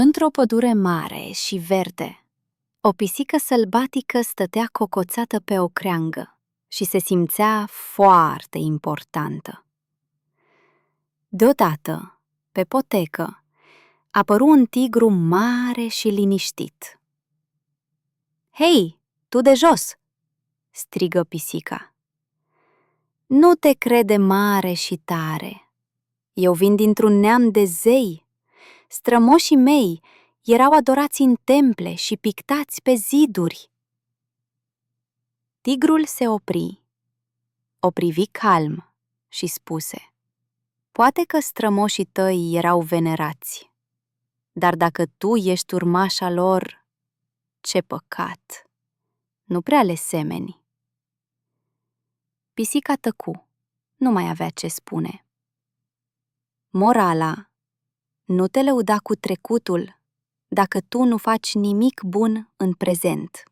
Într-o pădure mare și verde, o pisică sălbatică stătea cocoțată pe o creangă și se simțea foarte importantă. Deodată, pe potecă, apăru un tigru mare și liniștit. „Hei, tu de jos!" strigă pisica. „Nu te crede mare și tare. Eu vin dintr-un neam de zei. Strămoșii mei erau adorați în temple și pictați pe ziduri." Tigrul se opri, o privi calm și spuse: „Poate că strămoșii tăi erau venerați, dar dacă tu ești urmașa lor, ce păcat, nu prea le semeni." Pisica tăcu, nu mai avea ce spune. Morala: nu te lăuda cu trecutul dacă tu nu faci nimic bun în prezent.